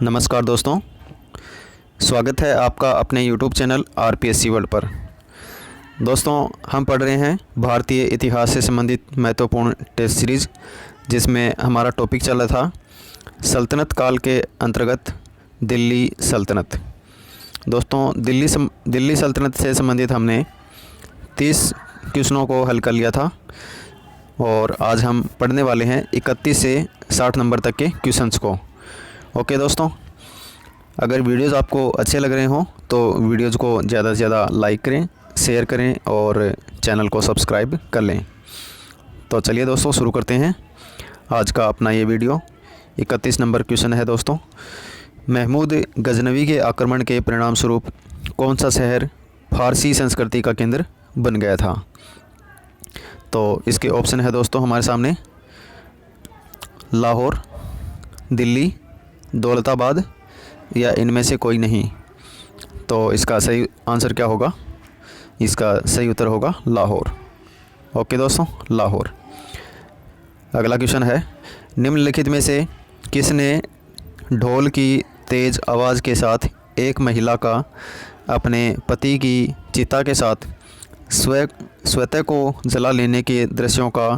नमस्कार दोस्तों, स्वागत है आपका अपने YouTube चैनल RPSC वर्ल्ड पर। दोस्तों, हम पढ़ रहे हैं भारतीय इतिहास से संबंधित महत्वपूर्ण टेस्ट सीरीज़, जिसमें हमारा टॉपिक चल रहा था सल्तनत काल के अंतर्गत दिल्ली सल्तनत। दोस्तों, दिल्ली सल्तनत से संबंधित हमने 30 क्वेश्चनों को हल कर लिया था और आज हम पढ़ने वाले हैं 31 से 60 नंबर तक के क्वेश्चंस को। ओके दोस्तों, अगर वीडियोज़ आपको अच्छे लग रहे हों तो वीडियोज़ को ज़्यादा से ज़्यादा लाइक करें, शेयर करें और चैनल को सब्सक्राइब कर लें। तो चलिए दोस्तों, शुरू करते हैं आज का अपना ये वीडियो। 31 नंबर क्वेश्चन है दोस्तों, महमूद गजनवी के आक्रमण के परिणाम स्वरूप कौन सा शहर फारसी संस्कृति का केंद्र बन गया था? तो इसके ऑप्शन है दोस्तों हमारे सामने, लाहौर, दिल्ली, दौलताबाद या इनमें से कोई नहीं। तो इसका सही आंसर क्या होगा? इसका सही उत्तर होगा लाहौर। ओके दोस्तों, लाहौर। अगला क्वेश्चन है, निम्नलिखित में से किसने ढोल की तेज़ आवाज़ के साथ एक महिला का अपने पति की चिता के साथ स्वतः को जला लेने के दृश्यों का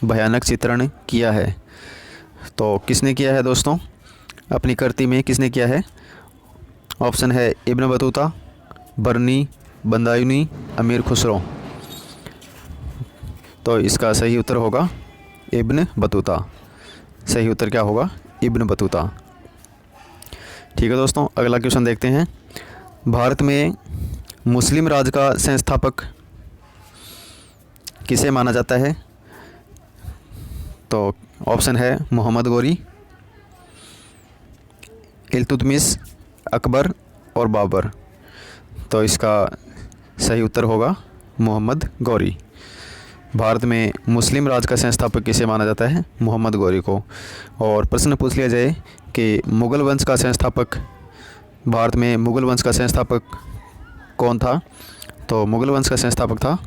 भयानक चित्रण किया है? तो किसने किया है दोस्तों? अपनी कृति में किसने किया है? ऑप्शन है इब्न बतूता, बर्नी, बंदायूनी, अमीर खुसरो। तो इसका सही उत्तर होगा इब्न बतूता। सही उत्तर क्या होगा? Ibn Battuta. ठीक है दोस्तों, अगला क्वेश्चन देखते हैं। भारत में मुस्लिम राज का संस्थापक किसे माना जाता है? तो ऑप्शन है मोहम्मद गौरी, इल्तुतमिश, अकबर और बाबर। तो इसका सही उत्तर होगा मोहम्मद गौरी। भारत में मुस्लिम राज का संस्थापक किसे माना जाता है? मोहम्मद गौरी को। और प्रश्न पूछ लिया जाए कि मुग़ल वंश का संस्थापक, भारत में मुग़ल वंश का संस्थापक कौन था? तो मुग़ल वंश का संस्थापक था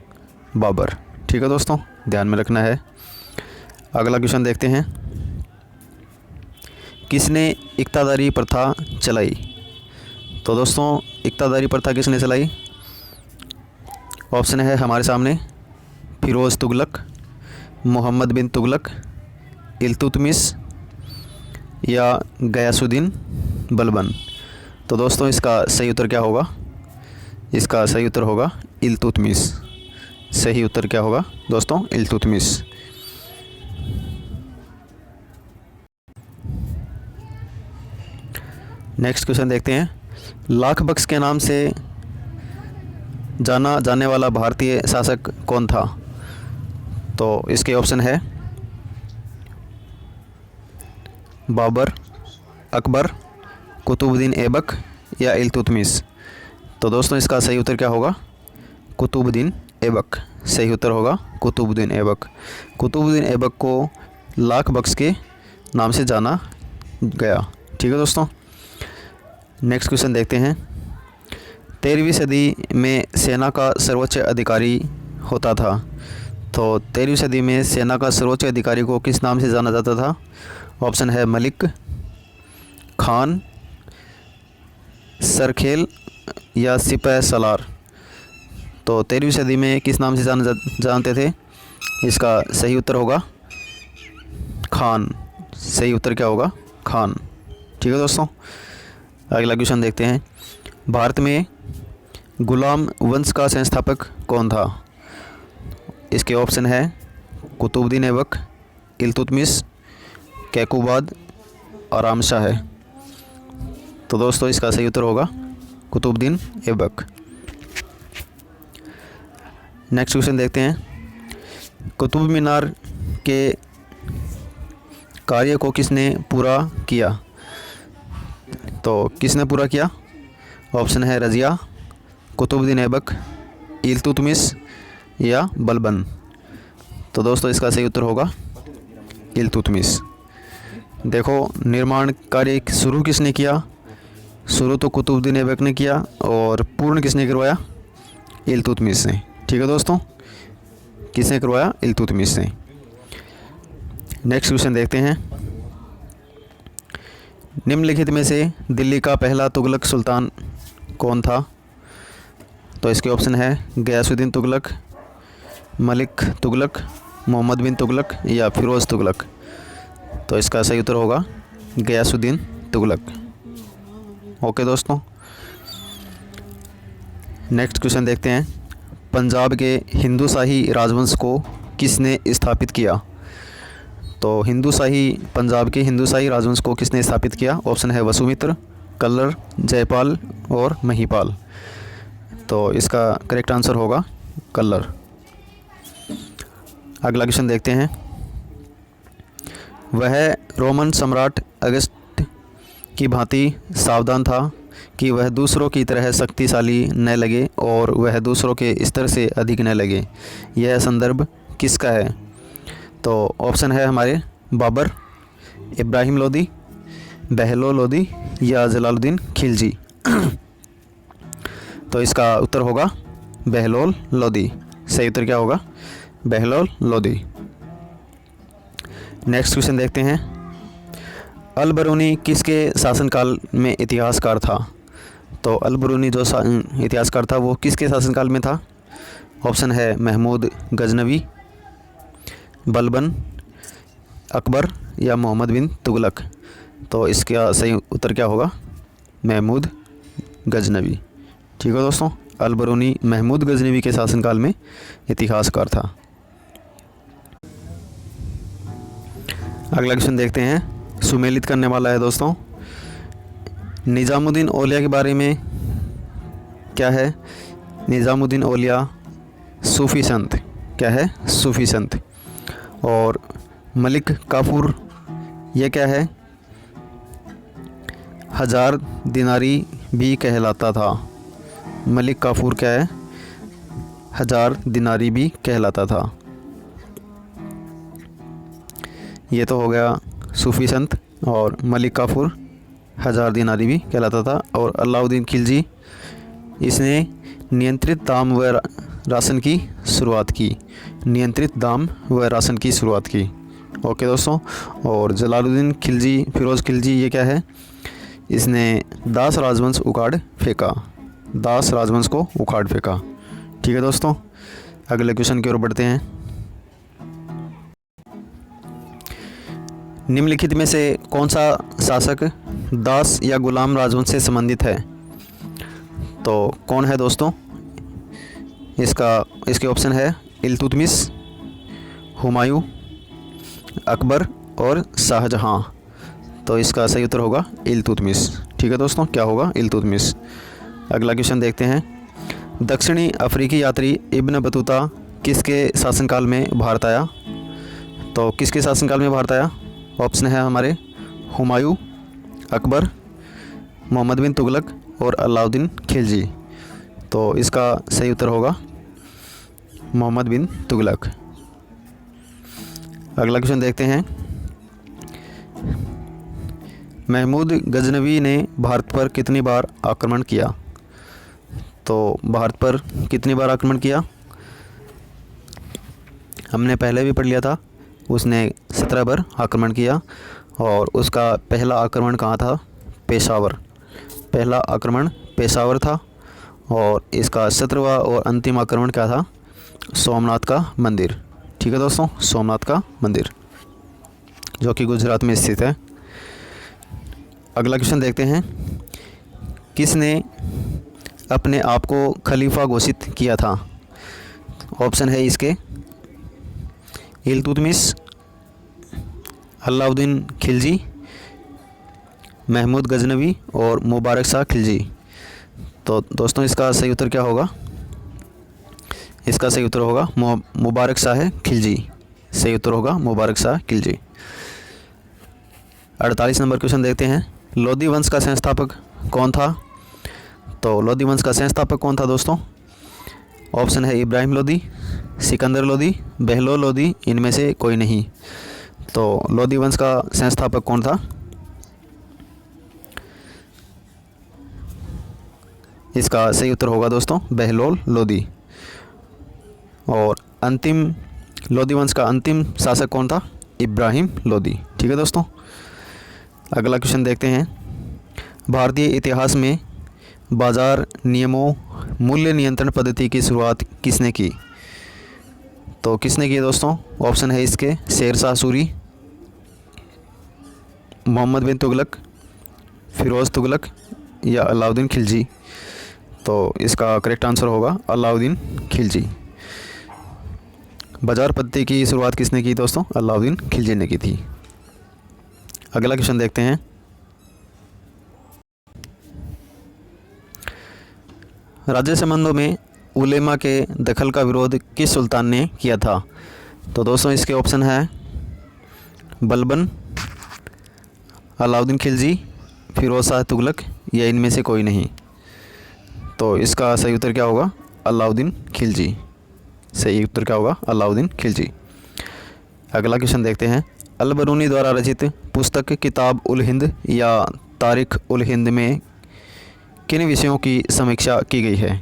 बाबर। ठीक है दोस्तों, ध्यान में रखना है। अगला क्वेश्चन देखते हैं, किसने इक्तादारी प्रथा चलाई? तो दोस्तों, इक्तादारी प्रथा किसने चलाई? ऑप्शन है हमारे सामने, फिरोज़ तुगलक, मोहम्मद बिन तुगलक, इल्तुतमिश या गयासुद्दीन बलबन। तो दोस्तों, इसका सही उत्तर क्या होगा? इसका सही उत्तर होगा इल्तुतमिश। सही उत्तर क्या होगा दोस्तों? इल्तुतमिश। नेक्स्ट क्वेश्चन देखते हैं, लाख बख्श के नाम से जाना जाने वाला भारतीय शासक कौन था? तो इसके ऑप्शन है बाबर, अकबर, कुतुबुद्दीन ऐबक या इल्तुतमिश। तो दोस्तों, इसका सही उत्तर क्या होगा? कुतुबुद्दीन ऐबक। सही उत्तर होगा कुतुबुद्दीन ऐबक। कुतुबुद्दीन ऐबक को लाख बख्श के नाम से जाना गया। ठीक है दोस्तों, नेक्स्ट क्वेश्चन देखते हैं। 13वीं सदी में सेना का सर्वोच्च अधिकारी होता था। तो 13वीं सदी में सेना का सर्वोच्च अधिकारी को किस नाम से जाना जाता था? ऑप्शन है मलिक, खान, सरखेल या सिपह सलार। तो 13वीं सदी में किस नाम से जानते थे? इसका सही उत्तर होगा खान। सही उत्तर क्या होगा? खान। ठीक है दोस्तों, अगला क्वेश्चन देखते हैं। भारत में गुलाम वंश का संस्थापक कौन था? इसके ऑप्शन है कुतुबुद्दीन ऐबक, इल्तुतमिश, कैकुबाद और आमशाह है। तो दोस्तों, इसका सही उत्तर होगा कुतुबुद्दीन ऐबक। नेक्स्ट क्वेश्चन देखते हैं, कुतुब मीनार के कार्य को किसने पूरा किया? तो किसने पूरा किया? ऑप्शन है रज़िया, कुतुबुद्दीन ऐबक, इल्तुतमिश या बलबन। तो दोस्तों, इसका सही उत्तर होगा इल्तुतमिश। देखो, निर्माण कार्य शुरू किसने किया? शुरू तो कुतुबुद्दीन ऐबक ने किया और पूर्ण किसने करवाया? इल्तुतमिश ने। ठीक है दोस्तों, किसने करवाया? इल्तुतमिश ने। नेक्स्ट क्वेश्चन देखते हैं, निम्नलिखित में से दिल्ली का पहला तुगलक सुल्तान कौन था? तो इसके ऑप्शन है गयासुद्दीन तुगलक, मलिक तुगलक, मोहम्मद बिन तुगलक या फिरोज़ तुगलक। तो इसका सही उत्तर होगा गयासुद्दीन तुगलक। ओके दोस्तों, नेक्स्ट क्वेश्चन देखते हैं। पंजाब के हिंदू शाही राजवंश को किसने स्थापित किया? तो पंजाब के हिंदू शाही राजवंश को किसने स्थापित किया? ऑप्शन है वसुमित्र, कल्लर, जयपाल और महिपाल। तो इसका करेक्ट आंसर होगा कल्लर। अगला क्वेश्चन देखते हैं। वह रोमन सम्राट अगस्त की भांति सावधान था कि वह दूसरों की तरह शक्तिशाली न लगे और वह दूसरों के स्तर से अधिक न लगे। यह संदर्भ किसका है? तो ऑप्शन है हमारे बाबर, इब्राहिम लोदी, बहलोल लोदी या जलालुद्दीन खिलजी। तो इसका उत्तर होगा बहलोल लोदी। सही उत्तर क्या होगा? बहलोल लोदी। नेक्स्ट क्वेश्चन देखते हैं। अल बरूनी किसके शासनकाल में इतिहासकार था? तो अल बरूनी जो इतिहासकार था वो किसके शासनकाल में था? ऑप्शन है महमूद गजनवी, बलबन, अकबर या मोहम्मद बिन तुगलक। तो इसका सही उत्तर क्या होगा? महमूद गजनवी। ठीक है दोस्तों, अल बरूनी महमूद गजनवी के शासनकाल में इतिहासकार था। अगला क्वेश्चन देखते हैं, सुमेलित करने वाला है दोस्तों। निज़ामुद्दीन औलिया के बारे में क्या है? निज़ामुद्दीन औलिया सूफ़ी संत, क्या है? सूफ़ी संत। और मलिक काफूर ये क्या है? हज़ार दिनारी भी कहलाता था। मलिक काफूर क्या है? हज़ार दिनारी भी कहलाता था। ये तो हो गया सूफ़ी संत, और मलिक काफूर हज़ार दिनारी भी कहलाता था। और अलाउद्दीन खिलजी, इसने नियंत्रित दाम व राशन की शुरुआत की। नियंत्रित दाम व राशन की शुरुआत की। ओके दोस्तों, और जलालुद्दीन खिलजी, फिरोज़ खिलजी ये क्या है? इसने दास राजवंश उखाड़ फेंका। दास राजवंश को उखाड़ फेंका। ठीक है दोस्तों, अगले क्वेश्चन की ओर बढ़ते हैं। निम्नलिखित में से कौन सा शासक दास या गुलाम राजवंश से संबंधित है? तो कौन है दोस्तों? इसके ऑप्शन है इल्तुतमिश, हुमायूं, अकबर और शाहजहां। तो इसका सही उत्तर होगा इल्तुतमिश। ठीक है दोस्तों, क्या होगा? इल्तुतमिश। अगला क्वेश्चन देखते हैं। दक्षिणी अफ्रीकी यात्री इब्न बतूता किसके शासनकाल में भारत आया? तो किसके शासनकाल में भारत आया? ऑप्शन है हमारे हुमायूं, अकबर, मोहम्मद बिन तुगलक और अलाउद्दीन खिलजी। तो इसका सही उत्तर होगा मोहम्मद बिन तुगलक। अगला क्वेश्चन देखते हैं। महमूद गजनवी ने भारत पर कितनी बार आक्रमण किया? तो भारत पर कितनी बार आक्रमण किया? हमने पहले भी पढ़ लिया था। उसने 17 बार आक्रमण किया, और उसका पहला आक्रमण कहाँ था? पेशावर। पहला आक्रमण पेशावर था, और इसका 17वां और अंतिम आक्रमण क्या था? सोमनाथ का मंदिर। ठीक है दोस्तों, सोमनाथ का मंदिर जो कि गुजरात में स्थित है। अगला क्वेश्चन देखते हैं। किसने अपने आप को खलीफा घोषित किया था? ऑप्शन है इसके इल्तुतमिश, अलाउद्दीन खिलजी, महमूद गजनवी और मुबारक शाह खिलजी। तो दोस्तों इसका सही उत्तर क्या होगा? इसका सही उत्तर होगा मुबारक शाह खिलजी। सही उत्तर होगा मुबारक शाह खिलजी। 48 नंबर क्वेश्चन देखते हैं। लोधी वंश का संस्थापक कौन था? तो लोधी वंश का संस्थापक कौन था दोस्तों? ऑप्शन है इब्राहिम लोधी, सिकंदर लोधी, बहलोल लोधी, इनमें से कोई नहीं। तो लोधी वंश का संस्थापक कौन था? इसका सही उत्तर होगा दोस्तों बहलोल लोधी। और अंतिम लोधी वंश का अंतिम शासक कौन था? इब्राहिम लोधी। ठीक है दोस्तों, अगला क्वेश्चन देखते हैं, भारतीय इतिहास में बाजार नियमों मूल्य नियंत्रण पद्धति की शुरुआत किसने की? तो किसने की दोस्तों? ऑप्शन है इसके शेरशाह सूरी, मोहम्मद बिन तुगलक, फिरोज़ तुगलक या अलाउद्दीन खिलजी। तो इसका करेक्ट आंसर होगा अलाउद्दीन खिलजी। बाजार पद्धति की शुरुआत किसने की दोस्तों? अलाउद्दीन खिलजी ने की थी। अगला क्वेश्चन देखते हैं, राज्य संबंधों में उलेमा के दखल का विरोध किस सुल्तान ने किया था? तो दोस्तों इसके ऑप्शन है बलबन, अलाउद्दीन खिलजी, फिरोज़ शाह तुगलक या इनमें से कोई नहीं। तो इसका सही उत्तर क्या होगा? अलाउद्दीन खिलजी। सही उत्तर क्या होगा? अलाउद्दीन खिलजी। अगला क्वेश्चन देखते हैं, अल बरूनी द्वारा रचित पुस्तक किताब उल हिंद या तारीख उल हिंद में किन विषयों की समीक्षा की गई है?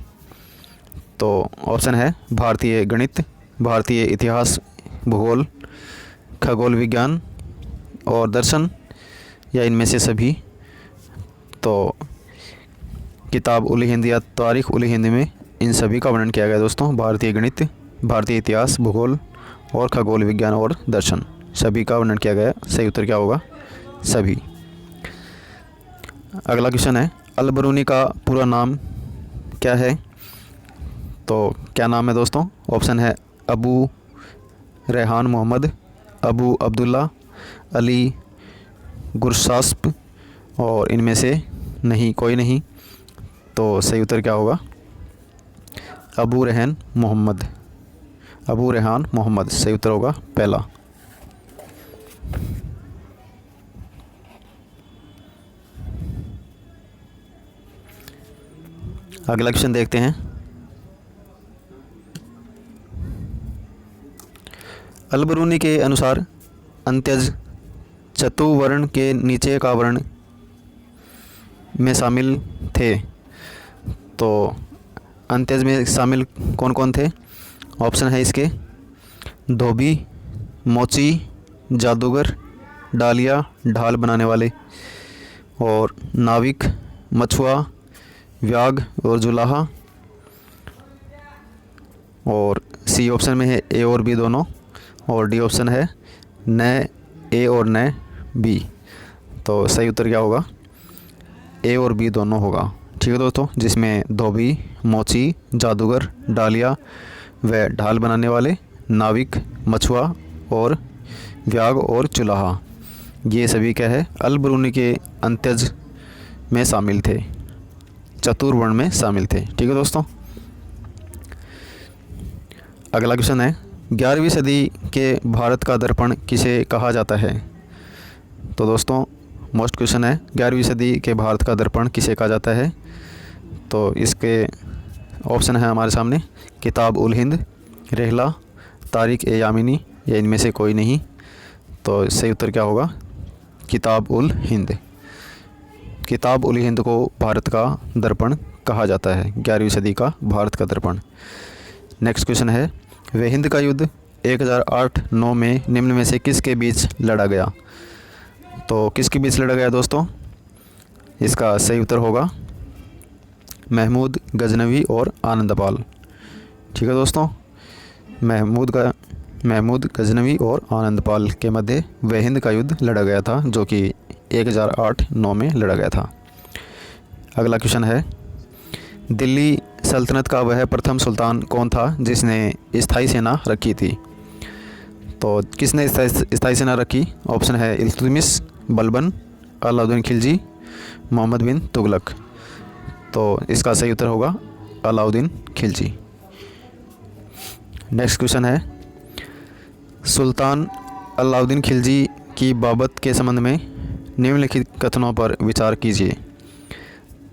तो ऑप्शन है भारतीय गणित, भारतीय इतिहास, भूगोल, खगोल विज्ञान और दर्शन या इनमें से सभी। तो किताब उल हिंद या तारीख उल हिंद में इन सभी का वर्णन किया गया दोस्तों। भारतीय गणित, भारतीय इतिहास, भूगोल और खगोल विज्ञान और दर्शन सभी का वर्णन किया गया। सही उत्तर क्या होगा? सभी। अगला क्वेश्चन है, अल बरूनी का पूरा नाम क्या है? तो क्या नाम है दोस्तों? ऑप्शन है अबू रेहान मोहम्मद, अबू अब्दुल्ला, अली गुरशास्प और इनमें से नहीं कोई नहीं। तो सही उत्तर क्या होगा? अबू रेहान मोहम्मद। अबू रेहान मोहम्मद सही उत्तर होगा पहला। अगला क्वेश्चन देखते हैं, अल बरूनी के अनुसार अंत्यज चतुवर्ण के नीचे का वर्ण में शामिल थे। तो अंत्यज में शामिल कौन कौन थे? ऑप्शन है इसके धोबी, मोची, जादूगर, डालिया ढाल बनाने वाले और नाविक, मछुआ, व्याग और जुलाहा। और सी ऑप्शन में है ए और बी दोनों और डी ऑप्शन है न ए और न बी। तो सही उत्तर क्या होगा? ए और बी दोनों होगा। ठीक है दोस्तों, जिसमें धोबी, मोची, जादूगर, डालिया व ढाल बनाने वाले, नाविक, मछुआ और व्याग और चुलाहा ये सभी क्या है? अल बरूनी के अंत्यज में शामिल थे, चतुर्वर्ण में शामिल थे। ठीक है दोस्तों। अगला क्वेश्चन है, 11वीं सदी के भारत का दर्पण किसे कहा जाता है? तो दोस्तों मोस्ट क्वेश्चन है, 11वीं सदी के भारत का दर्पण किसे कहा जाता है? तो इसके ऑप्शन है हमारे सामने किताब उल हिंद, रेहला, तारीख ए यामिनी या इनमें से कोई नहीं। तो सही उत्तर क्या होगा? किताब उल हिंद। किताब उल हिंद को भारत का दर्पण कहा जाता है, 11वीं सदी का भारत का दर्पण। नेक्स्ट क्वेश्चन है, वे हिंद का युद्ध 1008-9 में निम्न में से किसके बीच लड़ा गया? तो किसके बीच लड़ा गया दोस्तों? इसका सही उत्तर होगा महमूद गजनवी और आनंदपाल। ठीक है दोस्तों, महमूद गजनवी और आनंदपाल के मध्य वे हिंद का युद्ध लड़ा गया था, जो कि 1008-9 में लड़ा गया था। अगला क्वेश्चन है, दिल्ली सल्तनत का वह प्रथम सुल्तान कौन था जिसने स्थायी सेना रखी थी? तो किसने स्थायी सेना रखी? ऑप्शन है इल्तुतमिश, बलबन, अलाउद्दीन खिलजी, मोहम्मद बिन तुगलक। तो इसका सही उत्तर होगा अलाउद्दीन खिलजी। नेक्स्ट क्वेश्चन है, सुल्तान अलाउद्दीन खिलजी की बाबत के संबंध में निम्नलिखित कथनों पर विचार कीजिए।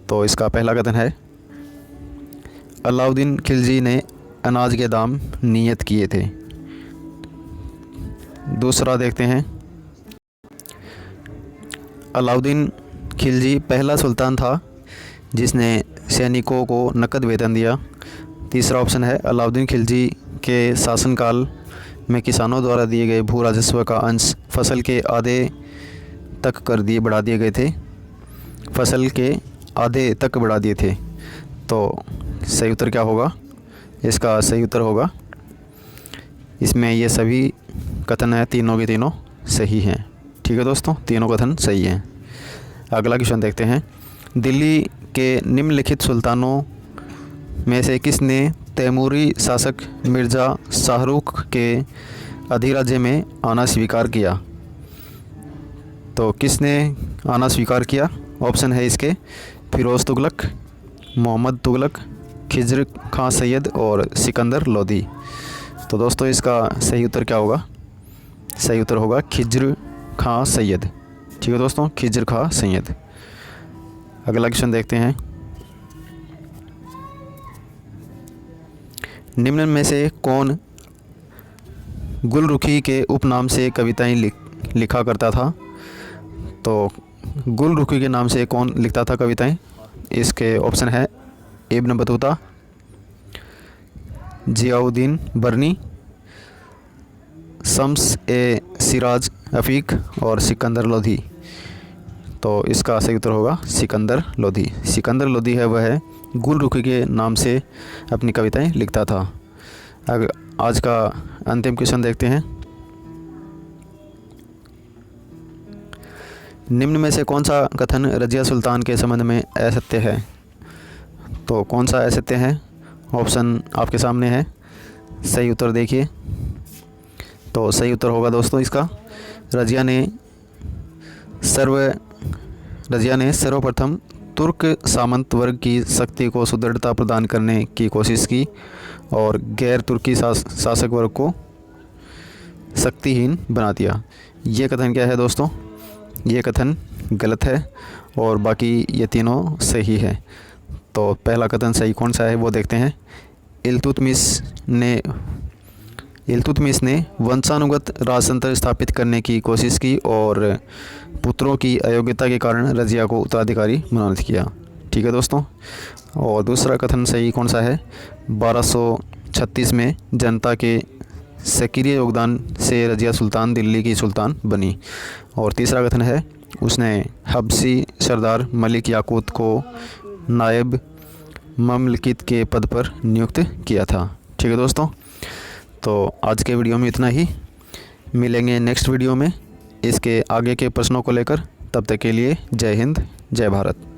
तो इसका पहला कथन है, अलाउद्दीन खिलजी ने अनाज के दाम नियत किए थे। दूसरा देखते हैं, अलाउद्दीन खिलजी पहला सुल्तान था जिसने सैनिकों को नकद वेतन दिया। तीसरा ऑप्शन है, अलाउद्दीन खिलजी के शासनकाल में किसानों द्वारा दिए गए भू राजस्व का अंश फसल के आधे तक बढ़ा दिए गए थे, फसल के आधे तक बढ़ा दिए थे। तो सही उत्तर क्या होगा? इसका सही उत्तर होगा, इसमें ये सभी कथन है, तीनों के तीनों सही हैं। ठीक है दोस्तों, तीनों कथन सही हैं। अगला क्वेश्चन देखते हैं। दिल्ली के निम्नलिखित सुल्तानों में से किसने तैमूरी शासक मिर्ज़ा शाहरुख के अधिराज्य में आना स्वीकार किया? तो किसने आना स्वीकार किया? ऑप्शन है इसके फिरोज़ तुगलक, मोहम्मद तुगलक, खिज्र खां सैयद और सिकंदर लोधी। तो दोस्तों इसका सही उत्तर क्या होगा? सही उत्तर होगा खिज्र खां सैयद। ठीक है दोस्तों, खिज्र खां सैयद। अगला क्वेश्चन देखते हैं। निम्न में से कौन गुलरुखी के उपनाम से कविताएं लिखा करता था? तो गुलरुखी के नाम से कौन लिखता था कविताएं? इसके ऑप्शन है इब्न बतूता, जियाउद्दीन बर्नी, शम्स ए सिराज अफ़ीक और सिकंदर लोधी। तो इसका सही उत्तर होगा सिकंदर लोधी। सिकंदर लोधी है वह गुलरुखी के नाम से अपनी कविताएं लिखता था। आज का अंतिम क्वेश्चन देखते हैं। निम्न में से कौन सा कथन रज़िया सुल्तान के संबंध में असत्य है? तो कौन सा असत्य है? ऑप्शन आपके सामने है, सही उत्तर देखिए। तो सही उत्तर होगा दोस्तों इसका, रज़िया ने सर्वप्रथम तुर्क सामंत वर्ग की शक्ति को सुदृढ़ता प्रदान करने की कोशिश की और गैर तुर्की शासक वर्ग को शक्तिहीन बना दिया। ये कथन क्या है दोस्तों? ये कथन गलत है और बाकी ये तीनों सही है। तो पहला कथन सही कौन सा है वो देखते हैं। इल्तुतमिश ने वंशानुगत राजतंत्र स्थापित करने की कोशिश की और पुत्रों की अयोग्यता के कारण रज़िया को उत्तराधिकारी मनोनीत किया। ठीक है दोस्तों। और दूसरा कथन सही कौन सा है? 1236 में जनता के सक्रिय योगदान से रज़िया सुल्तान दिल्ली की सुल्तान बनी। और तीसरा कथन है उसने हबशी सरदार मलिक याकूत को नायब ममलकित के पद पर नियुक्त किया था। ठीक है दोस्तों, तो आज के वीडियो में इतना ही। मिलेंगे नेक्स्ट वीडियो में इसके आगे के प्रश्नों को लेकर। तब तक के लिए जय हिंद, जय भारत।